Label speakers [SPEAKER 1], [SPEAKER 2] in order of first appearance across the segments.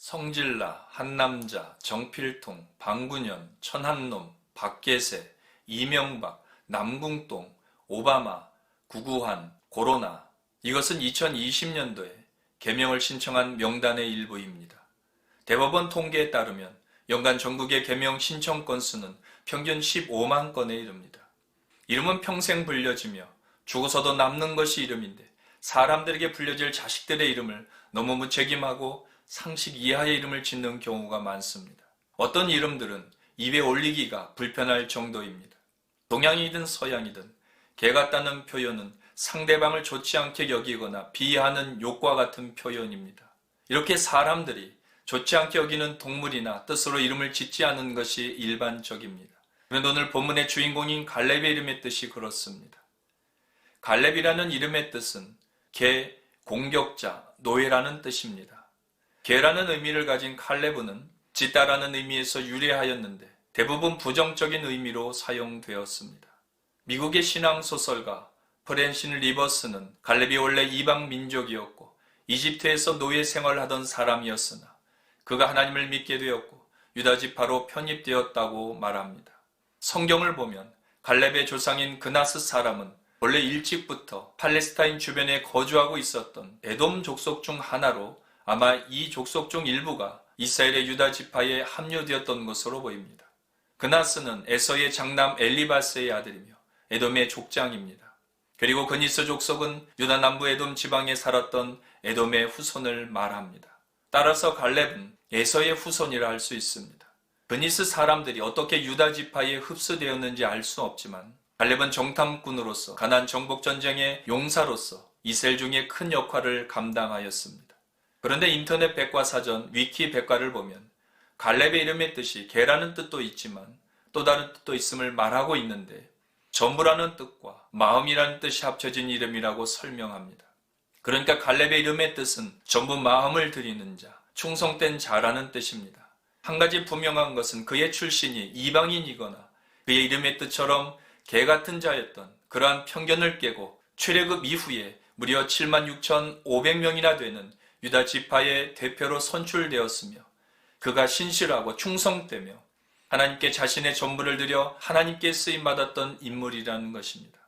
[SPEAKER 1] 성질나, 한남자, 정필통, 방군현, 천한놈, 박계세, 이명박, 남궁동, 오바마, 구구환, 코로나. 이것은 2020년도에 개명을 신청한 명단의 일부입니다. 대법원 통계에 따르면 연간 전국의 개명 신청 건수는 평균 15만 건에 이릅니다. 이름은 평생 불려지며 죽어서도 남는 것이 이름인데 사람들에게 불려질 자식들의 이름을 너무 무책임하고 상식 이하의 이름을 짓는 경우가 많습니다. 어떤 이름들은 입에 올리기가 불편할 정도입니다. 동양이든 서양이든 개 같다는 표현은 상대방을 좋지 않게 여기거나 비하하는 욕과 같은 표현입니다. 이렇게 사람들이 좋지 않게 여기는 동물이나 뜻으로 이름을 짓지 않은 것이 일반적입니다. 그런데 오늘 본문의 주인공인 갈렙의 이름의 뜻이 그렇습니다. 갈렙이라는 이름의 뜻은 개, 공격자, 노예라는 뜻입니다. 개라는 의미를 가진 칼레브는 짓다라는 의미에서 유래하였는데 대부분 부정적인 의미로 사용되었습니다. 미국의 신앙소설가 프랜신 리버스는 갈렙이 원래 이방 민족이었고 이집트에서 노예 생활하던 사람이었으나 그가 하나님을 믿게 되었고 유다 지파로 편입되었다고 말합니다. 성경을 보면 갈렙의 조상인 그나스 사람은 원래 일찍부터 팔레스타인 주변에 거주하고 있었던 에돔 족속 중 하나로 아마 이 족속 중 일부가 이스라엘의 유다 지파에 합류되었던 것으로 보입니다. 그나스는 에서의 장남 엘리바스의 아들이며 에돔의 족장입니다. 그리고 그니스 족속은 유다 남부 에돔 지방에 살았던 에돔의 후손을 말합니다. 따라서 갈렙은 에서의 후손이라 할 수 있습니다. 그니스 사람들이 어떻게 유다 지파에 흡수되었는지 알 수 없지만 갈렙은 정탐꾼으로서 가나안 정복 전쟁의 용사로서 이스라엘 중에 큰 역할을 감당하였습니다. 그런데 인터넷 백과사전 위키 백과를 보면 갈렙의 이름의 뜻이 개라는 뜻도 있지만 또 다른 뜻도 있음을 말하고 있는데 전부라는 뜻과 마음이라는 뜻이 합쳐진 이름이라고 설명합니다. 그러니까 갈렙의 이름의 뜻은 전부 마음을 드리는 자, 충성된 자라는 뜻입니다. 한 가지 분명한 것은 그의 출신이 이방인이거나 그의 이름의 뜻처럼 개 같은 자였던 그러한 편견을 깨고 출애굽 이후에 무려 76,500명이나 되는 유다 지파의 대표로 선출되었으며 그가 신실하고 충성되며 하나님께 자신의 전부를 드려 하나님께 쓰임받았던 인물이라는 것입니다.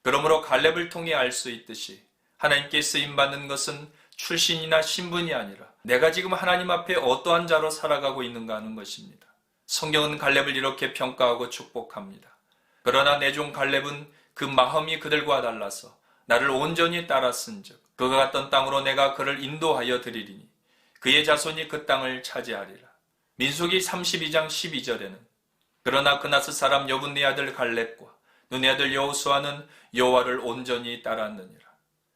[SPEAKER 1] 그러므로 갈렙을 통해 알 수 있듯이 하나님께 쓰임받는 것은 출신이나 신분이 아니라 내가 지금 하나님 앞에 어떠한 자로 살아가고 있는가 하는 것입니다. 성경은 갈렙을 이렇게 평가하고 축복합니다. 그러나 내 종 갈렙은 그 마음이 그들과 달라서 나를 온전히 따랐은즉 그가 갔던 땅으로 내가 그를 인도하여 드리리니 그의 자손이 그 땅을 차지하리라. 민수기 32장 12절에는 그러나 그나스 사람 여분네 아들 갈렙과 눈의 아들 여호수아는 여호와를 온전히 따랐느니라.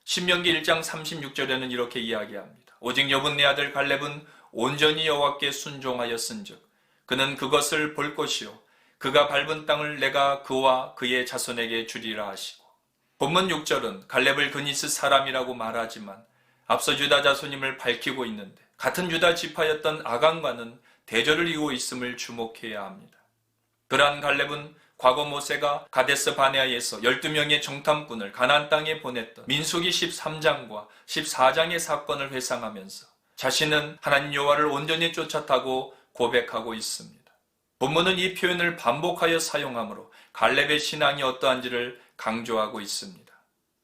[SPEAKER 1] 신명기 1장 36절에는 이렇게 이야기합니다. 오직 여분네 아들 갈렙은 온전히 여호와께 순종하였은즉 그는 그것을 볼 것이요 그가 밟은 땅을 내가 그와 그의 자손에게 주리라 하시고 본문 6절은 갈렙을 그니스 사람이라고 말하지만 앞서 유다 자손임을 밝히고 있는데 같은 유다 지파였던 아간과는 대조를 이루고 있음을 주목해야 합니다. 그러한 갈렙은 과거 모세가 가데스 바네아에서 12명의 정탐꾼을 가나안 땅에 보냈던 민수기 13장과 14장의 사건을 회상하면서 자신은 하나님 여호와를 온전히 쫓았다고 고백하고 있습니다. 본문은 이 표현을 반복하여 사용하므로 갈렙의 신앙이 어떠한지를 강조하고 있습니다.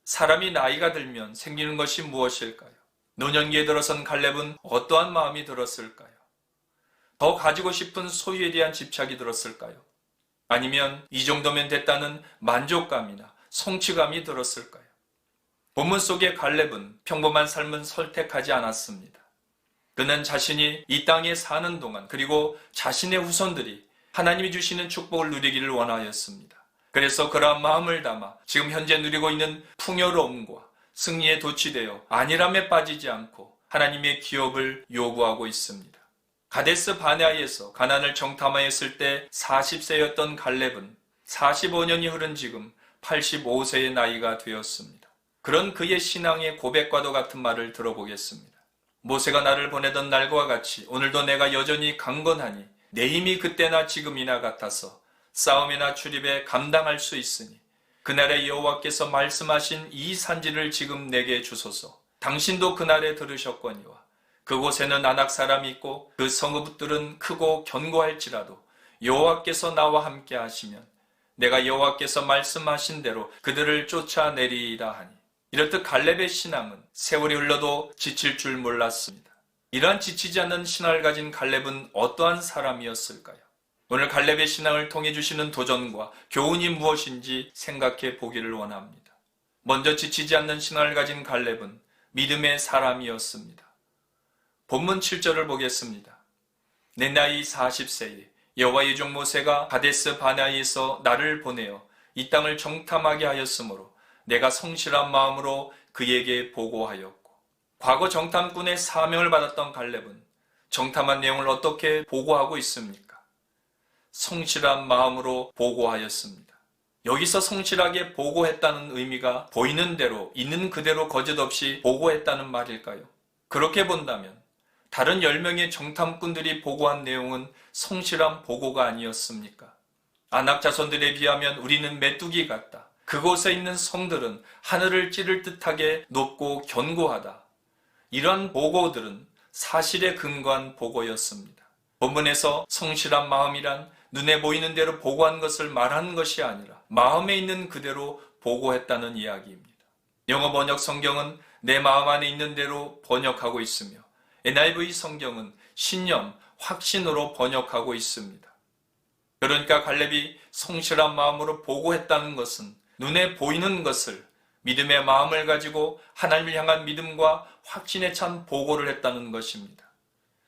[SPEAKER 1] 사람이 나이가 들면 생기는 것이 무엇일까요? 노년기에 들어선 갈렙은 어떠한 마음이 들었을까요? 더 가지고 싶은 소유에 대한 집착이 들었을까요? 아니면 이 정도면 됐다는 만족감이나 성취감이 들었을까요? 본문 속의 갈렙은 평범한 삶은 선택하지 않았습니다. 그는 자신이 이 땅에 사는 동안 그리고 자신의 후손들이 하나님이 주시는 축복을 누리기를 원하였습니다. 그래서 그러한 마음을 담아 지금 현재 누리고 있는 풍요로움과 승리에 도취되어 안일함에 빠지지 않고 하나님의 기업을 요구하고 있습니다. 가데스 바네아에서 가나안을 정탐하였을 때 40세였던 갈렙은 45년이 흐른 지금 85세의 나이가 되었습니다. 그런 그의 신앙의 고백과도 같은 말을 들어보겠습니다. 모세가 나를 보내던 날과 같이 오늘도 내가 여전히 강건하니 내 힘이 그때나 지금이나 같아서 싸움이나 출입에 감당할 수 있으니 그날에 여호와께서 말씀하신 이 산지를 지금 내게 주소서. 당신도 그날에 들으셨거니와 그곳에는 아낙 사람이 있고 그 성읍들은 크고 견고할지라도 여호와께서 나와 함께 하시면 내가 여호와께서 말씀하신 대로 그들을 쫓아내리이다 하니, 이렇듯 갈렙의 신앙은 세월이 흘러도 지칠 줄 몰랐습니다. 이러한 지치지 않는 신앙을 가진 갈렙은 어떠한 사람이었을까요? 오늘 갈렙의 신앙을 통해 주시는 도전과 교훈이 무엇인지 생각해 보기를 원합니다. 먼저 지치지 않는 신앙을 가진 갈렙은 믿음의 사람이었습니다. 본문 7절을 보겠습니다. 내 나이 40세에 여호와의 종 모세가 가데스 바네아에서 나를 보내어 이 땅을 정탐하게 하였으므로 내가 성실한 마음으로 그에게 보고하였고, 과거 정탐꾼의 사명을 받았던 갈렙은 정탐한 내용을 어떻게 보고하고 있습니까? 성실한 마음으로 보고하였습니다. 여기서 성실하게 보고했다는 의미가 보이는 대로 있는 그대로 거짓없이 보고했다는 말일까요? 그렇게 본다면 다른 10명의 정탐꾼들이 보고한 내용은 성실한 보고가 아니었습니까? 아낙 자손들에 비하면 우리는 메뚜기 같다. 그곳에 있는 성들은 하늘을 찌를 듯하게 높고 견고하다. 이런 보고들은 사실에 근거한 보고였습니다. 본문에서 성실한 마음이란 눈에 보이는 대로 보고한 것을 말하는 것이 아니라 마음에 있는 그대로 보고했다는 이야기입니다. 영어 번역 성경은 내 마음 안에 있는 대로 번역하고 있으며 NIV 성경은 신념, 확신으로 번역하고 있습니다. 그러니까 갈렙이 성실한 마음으로 보고했다는 것은 눈에 보이는 것을 믿음의 마음을 가지고 하나님을 향한 믿음과 확신에 찬 보고를 했다는 것입니다.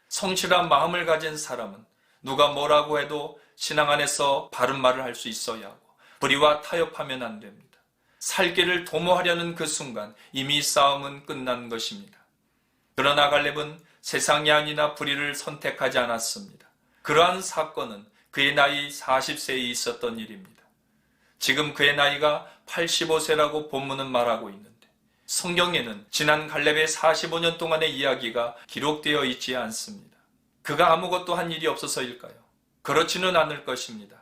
[SPEAKER 1] 성실한 마음을 가진 사람은 누가 뭐라고 해도 신앙 안에서 바른 말을 할 수 있어야 하고 불의와 타협하면 안 됩니다. 살 길을 도모하려는 그 순간 이미 싸움은 끝난 것입니다. 그러나 갈렙은 세상이 아니나 불의를 선택하지 않았습니다. 그러한 사건은 그의 나이 40세에 있었던 일입니다. 지금 그의 나이가 85세라고 본문은 말하고 있는데 성경에는 지난 갈렙의 45년 동안의 이야기가 기록되어 있지 않습니다. 그가 아무것도 한 일이 없어서일까요? 그렇지는 않을 것입니다.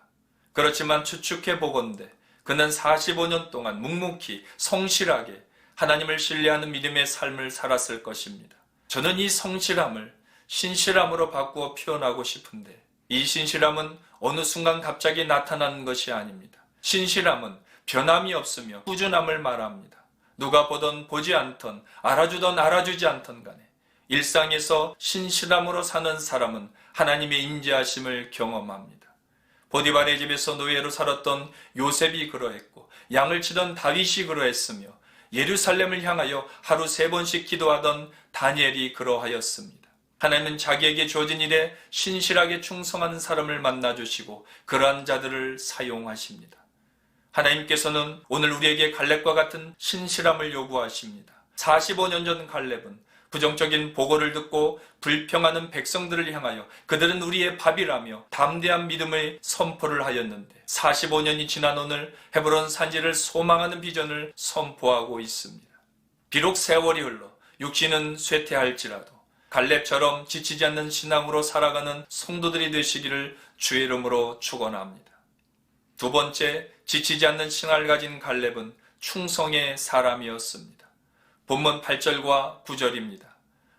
[SPEAKER 1] 그렇지만 추측해 보건대 그는 45년 동안 묵묵히 성실하게 하나님을 신뢰하는 믿음의 삶을 살았을 것입니다. 저는 이 성실함을 신실함으로 바꾸어 표현하고 싶은데 이 신실함은 어느 순간 갑자기 나타나는 것이 아닙니다. 신실함은 변함이 없으며 꾸준함을 말합니다. 누가 보던 보지 않던 알아주던 알아주지 않던 간에 일상에서 신실함으로 사는 사람은 하나님의 인자하심을 경험합니다. 보디발의 집에서 노예로 살았던 요셉이 그러했고 양을 치던 다윗이 그러했으며 예루살렘을 향하여 하루 3번씩 기도하던 다니엘이 그러하였습니다. 하나님은 자기에게 주어진 일에 신실하게 충성하는 사람을 만나주시고 그러한 자들을 사용하십니다. 하나님께서는 오늘 우리에게 갈렙과 같은 신실함을 요구하십니다. 45년 전 갈렙은 부정적인 보고를 듣고 불평하는 백성들을 향하여 그들은 우리의 밥이라며 담대한 믿음의 선포를 하였는데 45년이 지난 오늘 헤브론 산지를 소망하는 비전을 선포하고 있습니다. 비록 세월이 흘러 육신은 쇠퇴할지라도 갈렙처럼 지치지 않는 신앙으로 살아가는 성도들이 되시기를 주의 이름으로 축원합니다. 두 번째, 지치지 않는 신앙을 가진 갈렙은 충성의 사람이었습니다. 본문 8절과 9절입니다.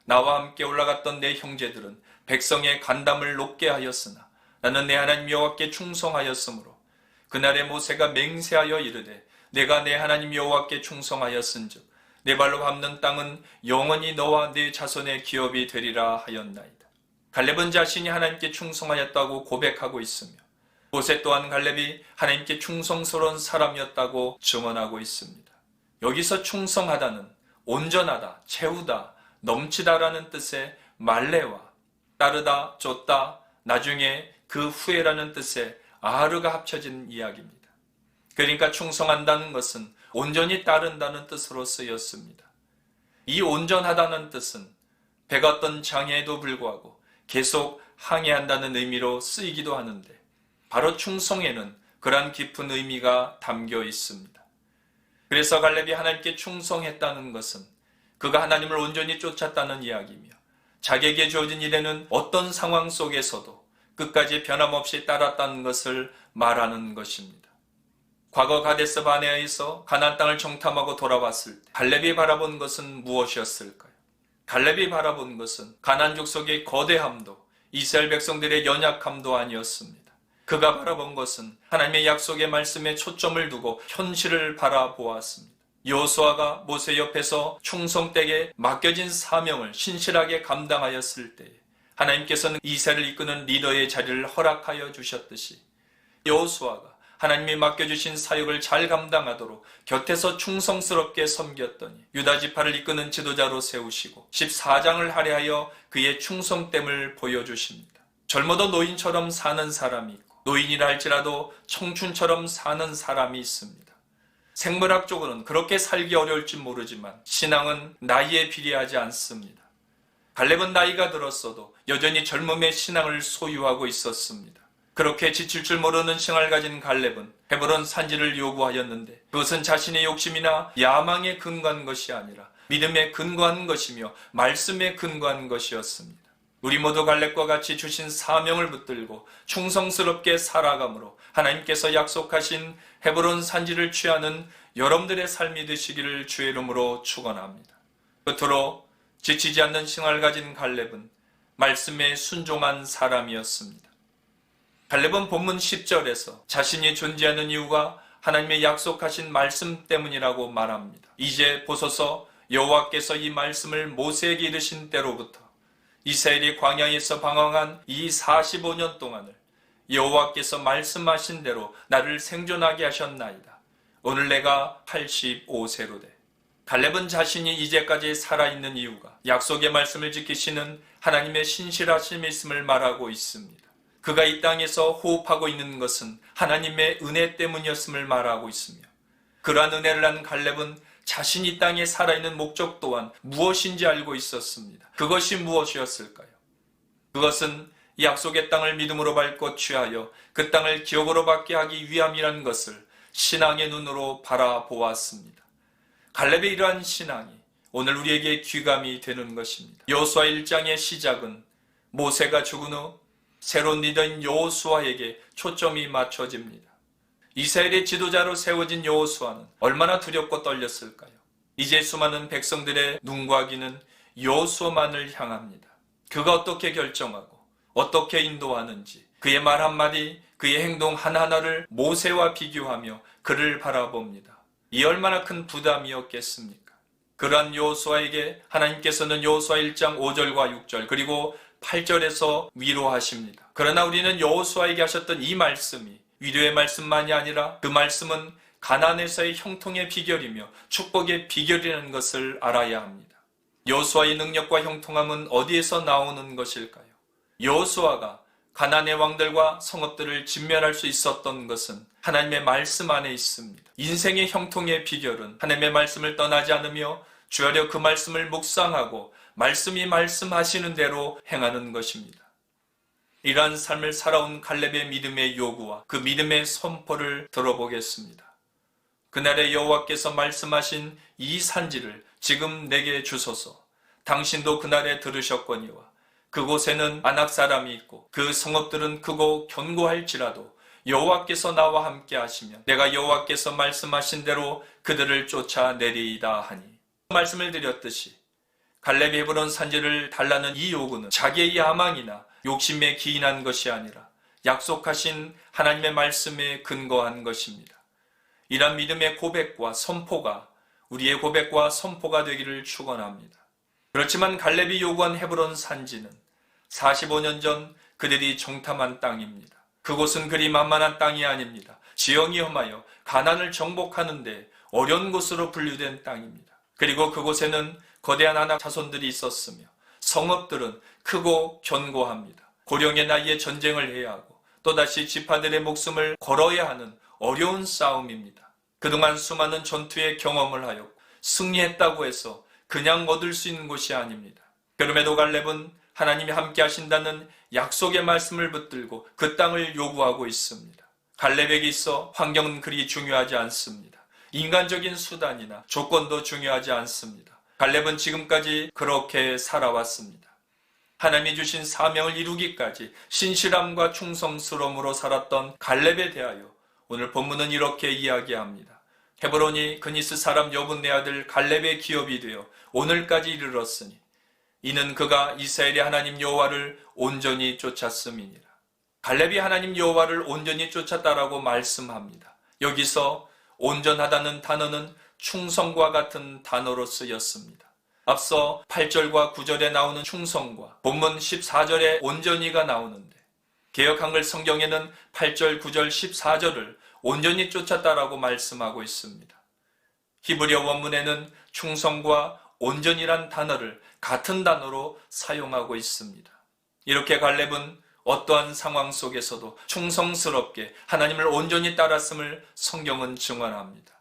[SPEAKER 1] 나와 함께 올라갔던 내 형제들은 백성의 간담을 높게 하였으나 나는 내 하나님 여호와께 충성하였으므로 그날에 모세가 맹세하여 이르되 내가 내 하나님 여호와께 충성하였은즉 내 발로 밟는 땅은 영원히 너와 네 자손의 기업이 되리라 하였나이다. 갈렙은 자신이 하나님께 충성하였다고 고백하고 있으며 모세 또한 갈렙이 하나님께 충성스러운 사람이었다고 증언하고 있습니다. 여기서 충성하다는 온전하다, 채우다, 넘치다라는 뜻의 말레와 따르다, 쫓다, 나중에 그 후에라는 뜻의 아르가 합쳐진 이야기입니다. 그러니까 충성한다는 것은 온전히 따른다는 뜻으로 쓰였습니다. 이 온전하다는 뜻은 배가 어떤 장애에도 불구하고 계속 항해한다는 의미로 쓰이기도 하는데 바로 충성에는 그러한 깊은 의미가 담겨 있습니다. 그래서 갈렙이 하나님께 충성했다는 것은 그가 하나님을 온전히 쫓았다는 이야기이며 자기에게 주어진 일에는 어떤 상황 속에서도 끝까지 변함없이 따랐다는 것을 말하는 것입니다. 과거 가데스 바네아에서 가나안 땅을 정탐하고 돌아왔을 때 갈렙이 바라본 것은 무엇이었을까요? 갈렙이 바라본 것은 가나안 족속의 거대함도 이스라엘 백성들의 연약함도 아니었습니다. 그가 바라본 것은 하나님의 약속의 말씀에 초점을 두고 현실을 바라보았습니다. 여호수아가 모세 옆에서 충성되게 맡겨진 사명을 신실하게 감당하였을 때에 하나님께서는 이스라엘을 이끄는 리더의 자리를 허락하여 주셨듯이 여호수아가 하나님이 맡겨주신 사역을 잘 감당하도록 곁에서 충성스럽게 섬겼더니 유다 지파를 이끄는 지도자로 세우시고 14장을 할애하여 그의 충성됨을 보여주십니다. 젊어도 노인처럼 사는 사람이 있고 노인이라 할지라도 청춘처럼 사는 사람이 있습니다. 생물학적으로는 그렇게 살기 어려울지 모르지만 신앙은 나이에 비례하지 않습니다. 갈렙은 나이가 들었어도 여전히 젊음의 신앙을 소유하고 있었습니다. 그렇게 지칠 줄 모르는 신앙을 가진 갈렙은 헤브론 산지를 요구하였는데 그것은 자신의 욕심이나 야망에 근거한 것이 아니라 믿음에 근거한 것이며 말씀에 근거한 것이었습니다. 우리 모두 갈렙과 같이 주신 사명을 붙들고 충성스럽게 살아감으로 하나님께서 약속하신 헤브론 산지를 취하는 여러분들의 삶이 되시기를 주의 이름으로 축원합니다. 끝으로 지치지 않는 신앙을 가진 갈렙은 말씀에 순종한 사람이었습니다. 갈렙은 본문 10절에서 자신이 존재하는 이유가 하나님의 약속하신 말씀 때문이라고 말합니다. 이제 보소서 여호와께서 이 말씀을 모세에게 이르신 때로부터 이스라엘이 광야에서 방황한 이 45년 동안을 여호와께서 말씀하신 대로 나를 생존하게 하셨나이다. 오늘 내가 85세로 돼. 갈렙은 자신이 이제까지 살아있는 이유가 약속의 말씀을 지키시는 하나님의 신실하심이 있음을 말하고 있습니다. 그가 이 땅에서 호흡하고 있는 것은 하나님의 은혜 때문이었음을 말하고 있으며 그러한 은혜를 한 갈렙은 자신이 이 땅에 살아있는 목적 또한 무엇인지 알고 있었습니다. 그것이 무엇이었을까요? 그것은 약속의 땅을 믿음으로 밟고 취하여 그 땅을 기업으로 받게 하기 위함이라는 것을 신앙의 눈으로 바라보았습니다. 갈렙의 이러한 신앙이 오늘 우리에게 귀감이 되는 것입니다. 여호수아 1장의 시작은 모세가 죽은 후 새로운 리더인 여호수아에게 초점이 맞춰집니다. 이스라엘의 지도자로 세워진 여호수아는 얼마나 두렵고 떨렸을까요? 이제 수많은 백성들의 눈과 귀는 여호수아만을 향합니다. 그가 어떻게 결정하고 어떻게 인도하는지 그의 말 한마디, 그의 행동 하나하나를 모세와 비교하며 그를 바라봅니다. 이 얼마나 큰 부담이었겠습니까? 그러한 여호수아에게 하나님께서는 여호수아 1장 5절과 6절 그리고 8절에서 위로하십니다. 그러나 우리는 여호수아에게 하셨던 이 말씀이 위로의 말씀만이 아니라 그 말씀은 가나안에서의 형통의 비결이며 축복의 비결이라는 것을 알아야 합니다. 여호수아의 능력과 형통함은 어디에서 나오는 것일까요? 여호수아가 가나안의 왕들과 성읍들을 진멸할 수 있었던 것은 하나님의 말씀 안에 있습니다. 인생의 형통의 비결은 하나님의 말씀을 떠나지 않으며 주야려 그 말씀을 묵상하고 말씀이 말씀하시는 대로 행하는 것입니다. 이러한 삶을 살아온 갈렙의 믿음의 요구와 그 믿음의 선포를 들어보겠습니다. 그날에 여호와께서 말씀하신 이 산지를 지금 내게 주소서. 당신도 그날에 들으셨거니와 그곳에는 아낙 사람이 있고 그 성읍들은 크고 견고할지라도 여호와께서 나와 함께 하시면 내가 여호와께서 말씀하신 대로 그들을 쫓아내리이다 하니 말씀을 드렸듯이 갈렙이 헤브론 산지를 달라는 이 요구는 자기의 야망이나 욕심에 기인한 것이 아니라 약속하신 하나님의 말씀에 근거한 것입니다. 이런 믿음의 고백과 선포가 우리의 고백과 선포가 되기를 축원합니다. 그렇지만 갈렙이 요구한 헤브론 산지는 45년 전 그들이 정탐한 땅입니다. 그곳은 그리 만만한 땅이 아닙니다. 지형이 험하여 가나안을 정복하는데 어려운 곳으로 분류된 땅입니다. 그리고 그곳에는 거대한 아낙 자손들이 있었으며 성읍들은 크고 견고합니다. 고령의 나이에 전쟁을 해야 하고 또다시 지파들의 목숨을 걸어야 하는 어려운 싸움입니다. 그동안 수많은 전투의 경험을 하였고 승리했다고 해서 그냥 얻을 수 있는 곳이 아닙니다. 그럼에도 갈렙은 하나님이 함께 하신다는 약속의 말씀을 붙들고 그 땅을 요구하고 있습니다. 갈렙에게 있어 환경은 그리 중요하지 않습니다. 인간적인 수단이나 조건도 중요하지 않습니다. 갈렙은 지금까지 그렇게 살아왔습니다. 하나님이 주신 사명을 이루기까지 신실함과 충성스러움으로 살았던 갈렙에 대하여 오늘 본문은 이렇게 이야기합니다. 헤브론이 그니스 사람 여분네 아들 갈렙의 기업이 되어 오늘까지 이르렀으니 이는 그가 이스라엘의 하나님 여호와를 온전히 쫓았음이니라. 갈렙이 하나님 여호와를 온전히 쫓았다라고 말씀합니다. 여기서 온전하다는 단어는 충성과 같은 단어로 쓰였습니다. 앞서 8절과 9절에 나오는 충성과 본문 14절에 온전히가 나오는데 개역 한글 성경에는 8절, 9절, 14절을 온전히 쫓았다라고 말씀하고 있습니다. 히브리어 원문에는 충성과 온전이란 단어를 같은 단어로 사용하고 있습니다. 이렇게 갈렙은 어떠한 상황 속에서도 충성스럽게 하나님을 온전히 따랐음을 성경은 증언합니다.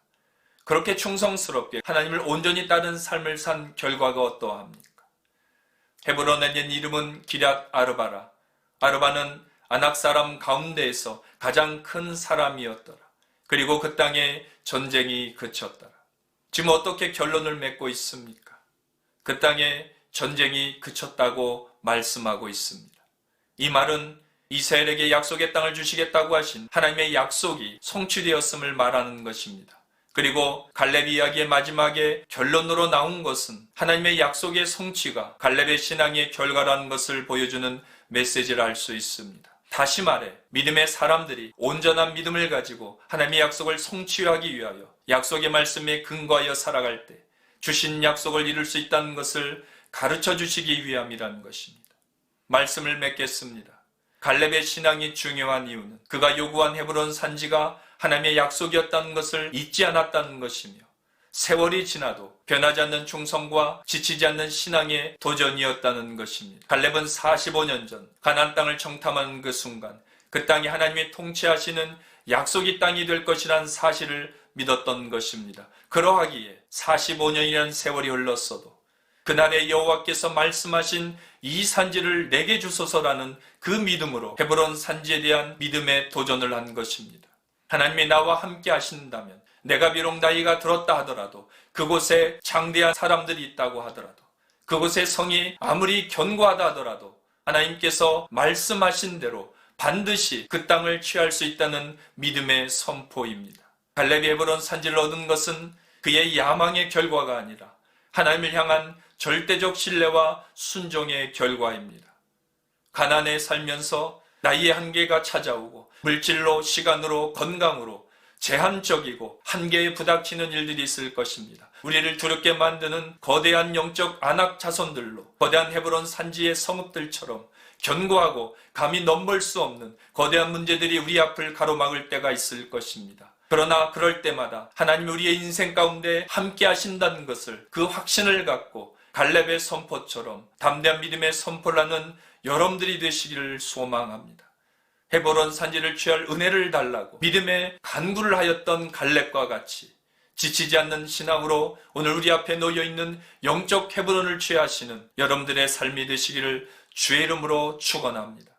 [SPEAKER 1] 그렇게 충성스럽게 하나님을 온전히 따른 삶을 산 결과가 어떠합니까? 헤브론의 옛 이름은 기럇 아르바라. 아르바는 아낙 사람 가운데에서 가장 큰 사람이었더라. 그리고 그 땅에 전쟁이 그쳤더라. 지금 어떻게 결론을 맺고 있습니까? 그 땅에 전쟁이 그쳤다고 말씀하고 있습니다. 이 말은 이스라엘에게 약속의 땅을 주시겠다고 하신 하나님의 약속이 성취되었음을 말하는 것입니다. 그리고 갈렙 이야기의 마지막에 결론으로 나온 것은 하나님의 약속의 성취가 갈렙의 신앙의 결과라는 것을 보여주는 메시지를 알 수 있습니다. 다시 말해 믿음의 사람들이 온전한 믿음을 가지고 하나님의 약속을 성취하기 위하여 약속의 말씀에 근거하여 살아갈 때 주신 약속을 이룰 수 있다는 것을 가르쳐 주시기 위함이라는 것입니다. 말씀을 맺겠습니다. 갈렙의 신앙이 중요한 이유는 그가 요구한 헤브론 산지가 하나님의 약속이었다는 것을 잊지 않았다는 것이며 세월이 지나도 변하지 않는 충성과 지치지 않는 신앙의 도전이었다는 것입니다. 갈렙은 45년 전 가나안 땅을 정탐하는 그 순간 그 땅이 하나님이 통치하시는 약속의 땅이 될 것이라는 사실을 믿었던 것입니다. 그러하기에 45년이라는 세월이 흘렀어도 그날에 여호와께서 말씀하신 이 산지를 내게 주소서라는 그 믿음으로 헤브론 산지에 대한 믿음의 도전을 한 것입니다. 하나님이 나와 함께 하신다면 내가 비록 나이가 들었다 하더라도 그곳에 장대한 사람들이 있다고 하더라도 그곳의 성이 아무리 견고하다 하더라도 하나님께서 말씀하신 대로 반드시 그 땅을 취할 수 있다는 믿음의 선포입니다. 갈렙이 헤브론 산지를 얻은 것은 그의 야망의 결과가 아니라 하나님을 향한 절대적 신뢰와 순종의 결과입니다. 가난에 살면서 나이의 한계가 찾아오고 물질로, 시간으로, 건강으로 제한적이고 한계에 부닥치는 일들이 있을 것입니다. 우리를 두렵게 만드는 거대한 영적 안악 자손들로 거대한 헤브론 산지의 성읍들처럼 견고하고 감히 넘볼 수 없는 거대한 문제들이 우리 앞을 가로막을 때가 있을 것입니다. 그러나 그럴 때마다 하나님 우리의 인생 가운데 함께 하신다는 것을 그 확신을 갖고 갈렙의 선포처럼 담대한 믿음의 선포를 하는 여러분들이 되시기를 소망합니다. 헤브론 산지를 취할 은혜를 달라고 믿음의 간구를 하였던 갈렙과 같이 지치지 않는 신앙으로 오늘 우리 앞에 놓여있는 영적 헤브론을 취하시는 여러분들의 삶이 되시기를 주의 이름으로 축원합니다.